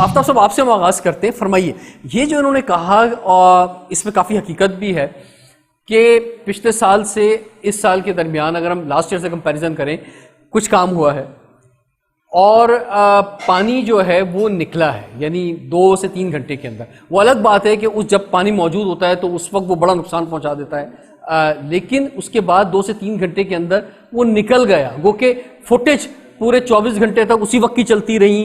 आफ्ताब साहब, आपसे हम आगाज़ करते हैं। फरमाइए, ये जो इन्होंने कहा और इसमें काफ़ी हकीकत भी है कि पिछले साल से इस साल के दरमियान अगर हम लास्ट ईयर से कंपैरिजन करें, कुछ काम हुआ है और पानी जो है वो निकला है, यानी 2 से 3 घंटे के अंदर। वो अलग बात है कि उस जब पानी मौजूद होता है तो उस वक्त वो बड़ा नुकसान पहुंचा देता है, लेकिन उसके बाद 2 से 3 घंटे के अंदर वो निकल गया। वो कि फुटेज पूरे 24 घंटे तक उसी वक्त की चलती रही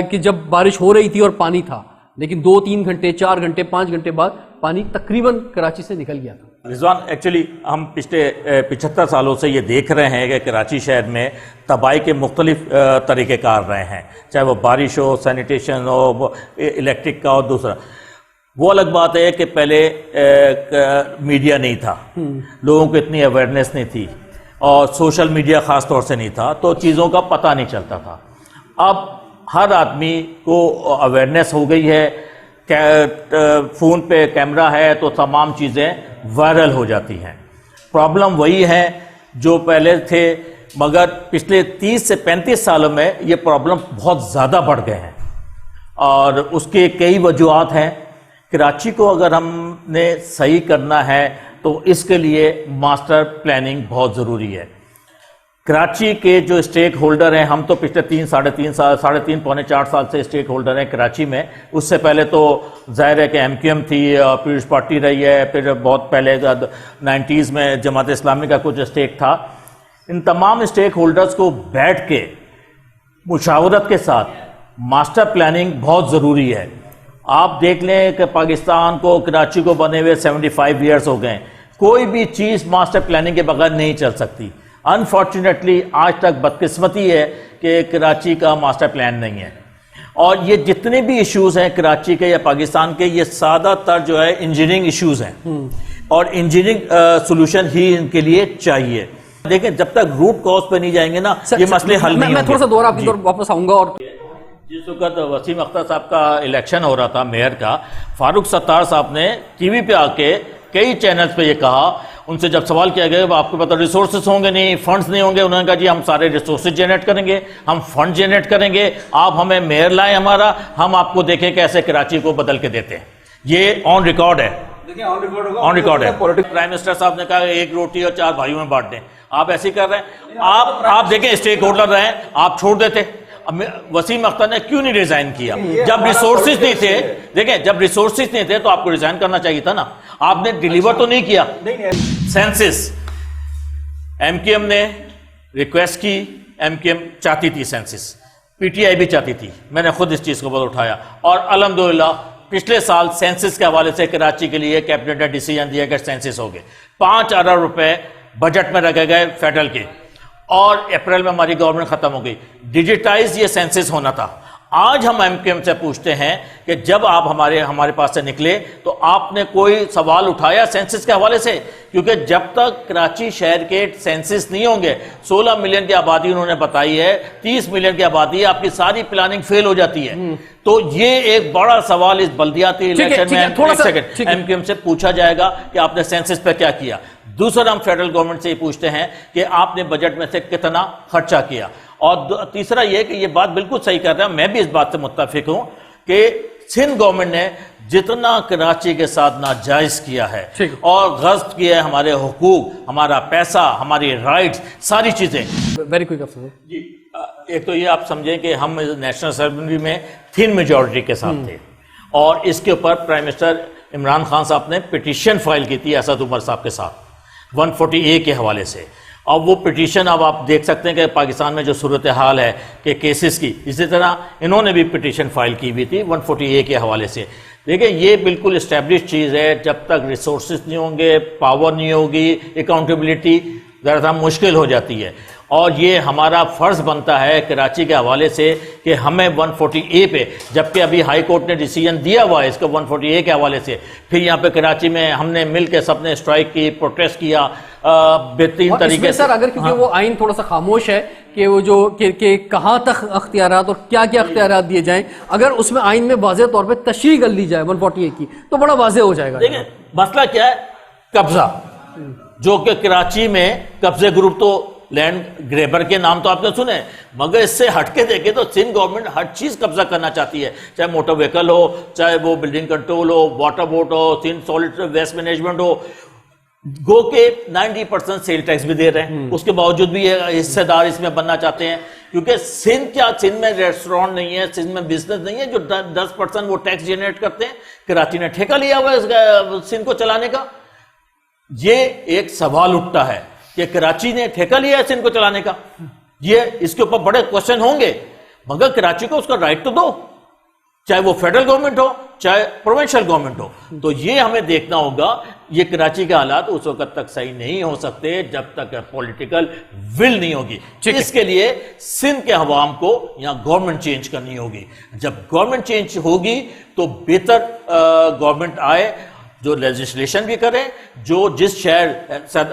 कि जब बारिश हो रही थी और पानी था, लेकिन 2-3 घंटे, 4 घंटे, 5 घंटे बाद पानी तकरीबन कराची से निकल गया था। रिजवान, एक्चुअली हम पिछले 75 सालों से ये देख रहे हैं कि कराची शहर में तबाही के मुख्तलिफ तरीक़ेकार रहे हैं, चाहे वो बारिश हो, सैनिटेशन हो, इलेक्ट्रिक का हो, दूसरा। वो अलग बात है कि पहले मीडिया नहीं था, लोगों को इतनी अवेयरनेस नहीं थी और सोशल मीडिया ख़ास तौर से नहीं था, तो चीज़ों का पता नहीं चलता था। अब हर आदमी को अवेयरनेस हो गई है, फ़ोन पे कैमरा है तो तमाम चीज़ें वायरल हो जाती हैं। प्रॉब्लम वही है जो पहले थे, मगर पिछले 30 से 35 सालों में ये प्रॉब्लम बहुत ज़्यादा बढ़ गए हैं और उसके कई वजूहात हैं। कराची को अगर हमने सही करना है तो इसके लिए मास्टर प्लानिंग बहुत ज़रूरी है। कराची के जो स्टेक होल्डर हैं, हम तो पिछले 3 पौने 4 साल से स्टेक होल्डर हैं कराची में। उससे पहले तो जाहिर है कि MQM थी, पीपल्स पार्टी रही है, फिर बहुत पहले 90s में जमात इस्लामी का कुछ स्टेक था। इन तमाम स्टेक होल्डर्स को बैठ के मुशावरत के साथ मास्टर प्लानिंग बहुत ज़रूरी है। आप देख लें कि पाकिस्तान को, कराची को बने हुए 75 ईयर्स हो गए, कोई भी चीज़ मास्टर प्लानिंग के बगैर नहीं चल सकती। अनफॉर्चुनेटली आज तक बदकिस्मती है कि कराची का मास्टर प्लान नहीं है और ये जितने भी इश्यूज़ हैं कराची के या पाकिस्तान के, ये ज़्यादातर जो है इंजीनियरिंग इश्यूज़ हैं और इंजीनियरिंग सोल्यूशन ही इनके लिए चाहिए। देखें, जब तक रूट कॉज पे नहीं जाएंगे ना, ये मसले हल नहीं होंगे। मैं थोड़ा सा दोबारा आपकी तरफ वापस आऊंगा। और जिस वक्त वसीम अख्तर साहब का इलेक्शन हो रहा था मेयर का, फारूक सत्तार साहब ने टीवी पे आके कई चैनल्स पे ये कहा, उनसे जब सवाल किया गया आपको पता रिसोर्सेज होंगे नहीं, फंड्स नहीं होंगे, उन्होंने कहा जी हम सारे रिसोर्सेज जनरेट करेंगे, हम फंड जनरेट करेंगे, आप हमें मेयर लाएं हमारा, हम आपको देखें कैसे कराची को बदल के देते हैं। ये ऑन रिकॉर्ड है, ऑन रिकॉर्ड है। प्राइम मिनिस्टर साहब ने कहा 1 रोटी और 4 भाइयों में बांट दें, आप ऐसे ही कर रहे हैं। आप देखें, स्टेक होल्डर रहे, आप छोड़ देते। वसीम अख्तर ने क्यों नहीं रिजाइन किया? जब रिसोर्सेज नहीं थे, देखें जब रिसोर्सेज नहीं थे तो आपको रिजाइन करना चाहिए था ना, आपने डिलीवर तो नहीं किया। सेंसिस MQM ने रिक्वेस्ट की, MQM चाहती थी सेंसिस, PTI भी चाहती थी, मैंने खुद इस चीज को बहुत उठाया और अल्हम्दुलिल्लाह पिछले साल सेंसिस के हवाले से कराची के लिए कैबिनेट ने डिसीजन दिया कि सेंसिस हो गए। 5 अरब रुपए बजट में रखे गए फेडरल के और अप्रैल में हमारी गवर्नमेंट खत्म हो गई। डिजिटाइज ये सेंसिस होना था। आज हम MQM से पूछते हैं कि जब आप हमारे पास से निकले तो आपने कोई सवाल उठाया सेंसिस के हवाले से? क्योंकि जब तक कराची शहर के सेंसिस नहीं होंगे, 16 मिलियन की आबादी उन्होंने बताई है, 30 मिलियन की आबादी, आपकी सारी प्लानिंग फेल हो जाती है। तो ये एक बड़ा सवाल इस बल्दियाती इलेक्शन में MQM से पूछा जाएगा कि आपने सेंसिस पे क्या किया। दूसरा, हम फेडरल गवर्नमेंट से ये पूछते हैं कि आपने बजट में से कितना खर्चा किया। और तीसरा ये कि ये बात बिल्कुल सही कर रहे हैं, मैं भी इस बात से मुत्तफिक हूं कि सिंध गवर्नमेंट ने जितना कराची के साथ नाजायज किया है और गस्ब किया है हमारे हुकूक, हमारा पैसा, हमारी राइट्स, सारी चीजें। वेरी क्विक अफसर जी, एक तो ये आप समझें कि हम नेशनल असेंबली में थिन मेजॉरिटी के साथ थे और इसके ऊपर प्राइम मिनिस्टर इमरान खान साहब ने पिटीशन फाइल की थी असद उमर साहब के साथ 140A के हवाले से। अब वो पिटीशन, अब आप देख सकते हैं कि पाकिस्तान में जो सूरत हाल है कि केसेस की, इसी तरह इन्होंने भी पिटीशन फाइल की हुई थी 140A के हवाले से। देखिए, ये बिल्कुल इस्टेब्लिश चीज़ है, जब तक रिसोर्सेज नहीं होंगे, पावर नहीं होगी, अकाउंटेबिलिटी ज़रा मुश्किल हो जाती है। और ये हमारा फ़र्ज़ बनता है कराची के हवाले से कि हमें 140A पे, जबकि अभी हाई कोर्ट ने डिसीजन दिया हुआ है इसको 140A के हवाले से, फिर यहाँ पे कराची में हमने मिल के सबने स्ट्राइक की, प्रोटेस्ट किया बेहतरीन तरीके से। सर, अगर क्योंकि वो आइन थोड़ा सा खामोश है कि वो जो कि कहाँ तक अख्तियारात और क्या क्या अख्तियारात दिए जाएं, अगर उसमें आइन में वाज़ेह तौर पर तशरीह कर ली जाए 140A की तो बड़ा वाज़ेह हो जाएगा। देखिए, मसला क्या है, कब्जा, जो कि कराची में कब्जे ग्रुप तो लैंड ग्रेबर के नाम तो आपने सुने, मगर इससे हटके देखे तो सिंध गवर्नमेंट हर चीज कब्जा करना चाहती है, चाहे मोटर व्हीकल हो, चाहे वो बिल्डिंग कंट्रोल हो, वाटर बोर्ड हो, सिंध सॉलिड वेस्ट मैनेजमेंट हो। गो के 90% सेल टैक्स भी दे रहे हैं, उसके बावजूद भी ये हिस्सेदार इसमें बनना चाहते हैं, क्योंकि सिंध में रेस्टोरेंट नहीं है, सिंध में बिजनेस नहीं है जो 10% वो टैक्स जनरेट करते हैं। कराची ने ठेका लिया हुआ है सिंध को चलाने का। ये एक सवाल उठता है कि कराची ने ठेका लिया है सिंध को चलाने का, ये इसके ऊपर बड़े क्वेश्चन होंगे, मगर कराची को उसका राइट तो दो, चाहे वो फेडरल गवर्नमेंट हो चाहे प्रोविंशियल गवर्नमेंट हो। तो ये हमें देखना होगा, ये कराची के हालात उस वक्त तक सही नहीं हो सकते जब तक पॉलिटिकल विल नहीं होगी। इसके लिए सिंध के अवाम को यहां गवर्नमेंट चेंज करनी होगी। जब गवर्नमेंट चेंज होगी तो बेहतर गवर्नमेंट आए, जो लेजिस्लेशन भी करें, जो जिस शहर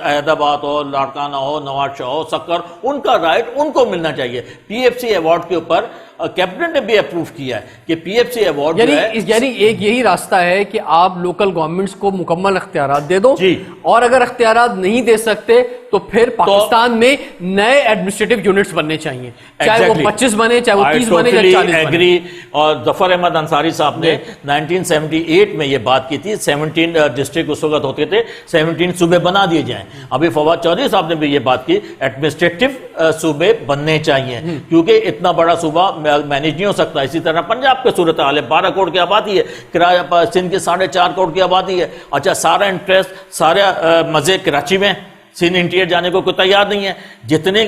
हैदराबाद हो, लाड़काना हो, नवाज शाह हो, सक्कर, उनका राइट उनको मिलना चाहिए। पीएफसी अवार्ड के ऊपर कैबिनेट ने भी अप्रूव किया है कि पीएफसी अवार्ड यानी एक यही रास्ता है कि आप लोकल गवर्नमेंट्स को मुकम्मल अख्तियारात दे दो जी, और अगर अख्तियारात नहीं दे सकते तो फिर पाकिस्तान में नए एडमिनिस्ट्रेटिव यूनिट्स बनने चाहिए, चाहे वो 25 बने, चाहे वो 30 बने या 40 एग्री। और जफर अहमद अंसारी साहब ने 1978 में ये बात की थी, 17 डिस्ट्रिक्ट उस वक्त होते थे, 17 सूबे बना दिए जाएं। अभी फवाद चौधरी साहब ने भी ये बात की, एडमिनिस्ट्रेटिव सूबे बनने चाहिए, क्योंकि इतना बड़ा सूबा मैनेज नहीं हो सकता। इसी तरह पंजाब के सूरत हाल है, 12 करोड़ की आबादी है, किराया सिंध की 4.5 करोड़ की आबादी है। अच्छा, सारा इंटरेस्ट, सारे मजे कराची में, सिंध इंटीरियर जाने को कोई तैयार नहीं है। जितने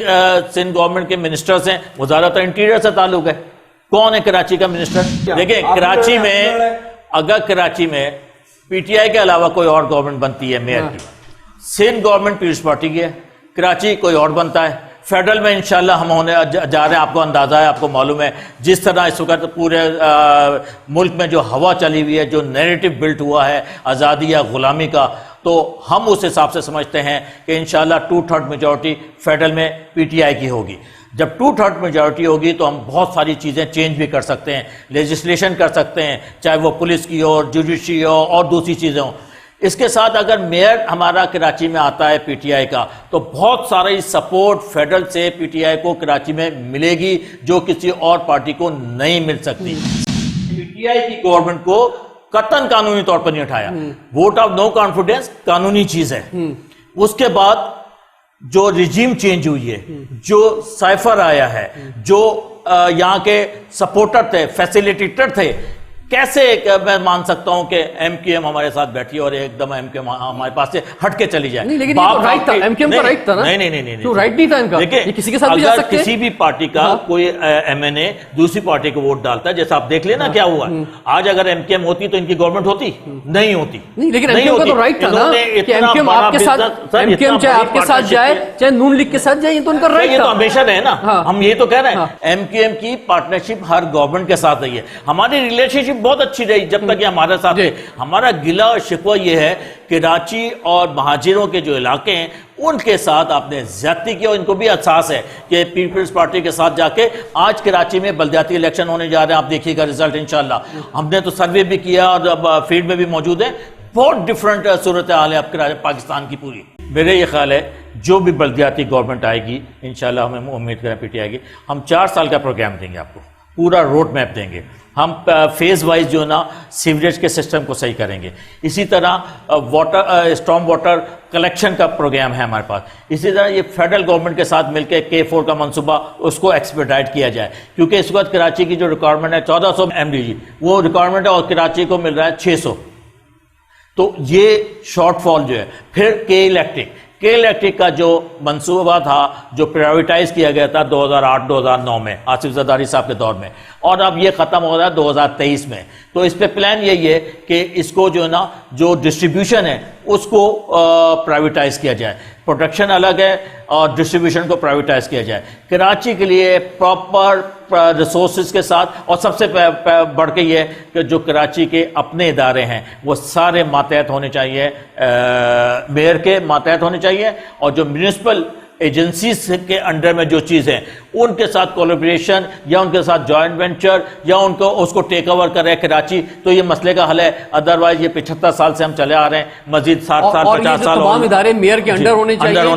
सिंध गवर्नमेंट के मिनिस्टर्स हैं वो ज्यादातर इंटीरियर से ताल्लुक है। कौन है कराची का मिनिस्टर? देखिए, कराची में अगर कराची में पीटीआई के अलावा कोई और गवर्नमेंट बनती है मेयर की, सिंध गवर्नमेंट पीपल्स पार्टी की है, कराची कोई और बनता है। फेडरल में इंशाल्लाह हम होने जा रहे हैं, आपको अंदाजा है, आपको मालूम है जिस तरह इस वक्त पूरे मुल्क में जो हवा चली हुई है, जो नैरेटिव बिल्ट हुआ है आज़ादी या गुलामी का, तो हम उस हिसाब से समझते हैं कि इंशाल्लाह 2/3 मेजॉरिटी फेडरल में पीटीआई की होगी। जब 2/3 मेजॉरिटी होगी तो हम बहुत सारी चीज़ें चेंज भी कर सकते हैं, लेजिस्लेशन कर सकते हैं, चाहे वो पुलिस की हो, जुडिशरी हो और दूसरी चीज़ें हों। इसके साथ अगर मेयर हमारा कराची में आता है पीटीआई का, तो बहुत सारी सपोर्ट फेडरल से पीटीआई को कराची में मिलेगी जो किसी और पार्टी को नहीं मिल सकती। पीटीआई की गवर्नमेंट को कतन कानूनी तौर पर नहीं उठाया। वोट ऑफ नो कॉन्फिडेंस कानूनी चीज है। उसके बाद जो रिजीम चेंज हुई है, जो साइफर आया है, जो यहां के सपोर्टर थे, फैसिलिटेटर थे, कैसे मैं मान सकता हूं कि एमक्यूएम हमारे साथ बैठी और एकदम एमक्यूएम हमारे पास से हट के चली जाए? नहीं, लेकिन ये तो राइट था, एमक्यूएम का राइट था ना? नहीं, तो राइट नहीं था इनका। देखिए, किसी के साथ भी जा सकते हैं। किसी भी पार्टी का कोई एमएनए दूसरी पार्टी को वोट डालता है, जैसा आप देख लेना क्या हुआ। आज अगर एमक्यूएम होती तो इनकी गवर्नमेंट होती नहीं होती। नहीं, लेकिन एमक्यूएम का तो राइट था ना कि एमक्यूएम आपके साथ, एमक्यूएम चाहे आपके साथ जाए चाहे नून लीग के साथ जाए, तो उनका राइट था। ये तो हमेशा रहे ना, हम ये तो कह रहे हैं एमक्यूएम की पार्टनरशिप हर गवर्नमेंट के साथ रही है। हमारी रिलेशनशिप बहुत अच्छी रही जब तक ये हमारे साथ है। हमारा गिला और शिकवा ये है कि कराची और महाजिरों के जो इलाके हैं उनके साथ आपने ज्यादती की, और इनको भी एहसास है कि पीपल्स पार्टी के साथ जाके आज कराची में बल्दियाती इलेक्शन होने जा रहे हैं, आप देखिएगा रिजल्ट इंशाल्लाह। हमने तो सर्वे भी किया और अब फील्ड में भी मौजूद है। बहुत डिफरेंट सूरत हाल है अब पाकिस्तान की पूरी। मेरे ये ख्याल है जो भी बल्दियाती गवर्नमेंट आएगी इंशाल्लाह, हमें उम्मीद करें पीटीआई की, हम 4 साल का प्रोग्राम देंगे, आपको पूरा रोड मैप देंगे। हम फेज वाइज जो ना सीवरेज के सिस्टम को सही करेंगे। इसी तरह वाटर, स्टॉर्म वाटर कलेक्शन का प्रोग्राम है हमारे पास। इसी तरह ये फेडरल गवर्नमेंट के साथ मिलकर K4 का मंसूबा उसको एक्सपेडाइट किया जाए, क्योंकि इस वक्त कराची की जो रिक्वायरमेंट है 1400 MDG वो रिक्वायरमेंट है और कराची को मिल रहा है 600। तो ये शॉर्टफॉल जो है। फिर के इलेक्ट्रिक का जो मंसूबा था, जो प्राइवेटाइज किया गया था 2008-2009 में आसिफ जरदारी साहब के दौर में, और अब ये खत्म हो रहा है 2023 में। तो इस पे प्लान यही है कि इसको जो है ना, जो डिस्ट्रीब्यूशन है उसको प्राइवेटाइज किया जाए। प्रोडक्शन अलग है और डिस्ट्रीब्यूशन को प्राइवेटाइज किया जाए। कराची के लिए प्रॉपर रिसोर्सेज के साथ, और सबसे बढ़ के ये कि जो कराची के अपने इदारे हैं वो सारे मातहत होने चाहिए, मेयर के मातहत होने चाहिए, और जो म्यूनिसिपल एजेंसीज के अंडर में जो चीज़ें उनके साथ कोलैबोरेशन या उनके साथ जॉइंट वेंचर या उनको उसको टेक ओवर करे कराची, तो ये मसले का हल है। अदरवाइज ये 75 साल से हम चले आ रहे हैं, मजीद 60 साल 50 साल तमाम इदारे मेयर के अंडर होने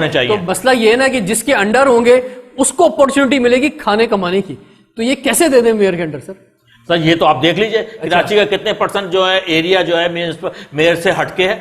चाहिए। तो मसला ये है ना कि जिसके अंडर होंगे उसको अपॉर्चुनिटी मिलेगी खाने कमाने की, तो ये कैसे दे दें मेयर के अंडर? सर ये तो आप देख लीजिए कराची का कितने % जो है एरिया जो है मेयर से हटके है।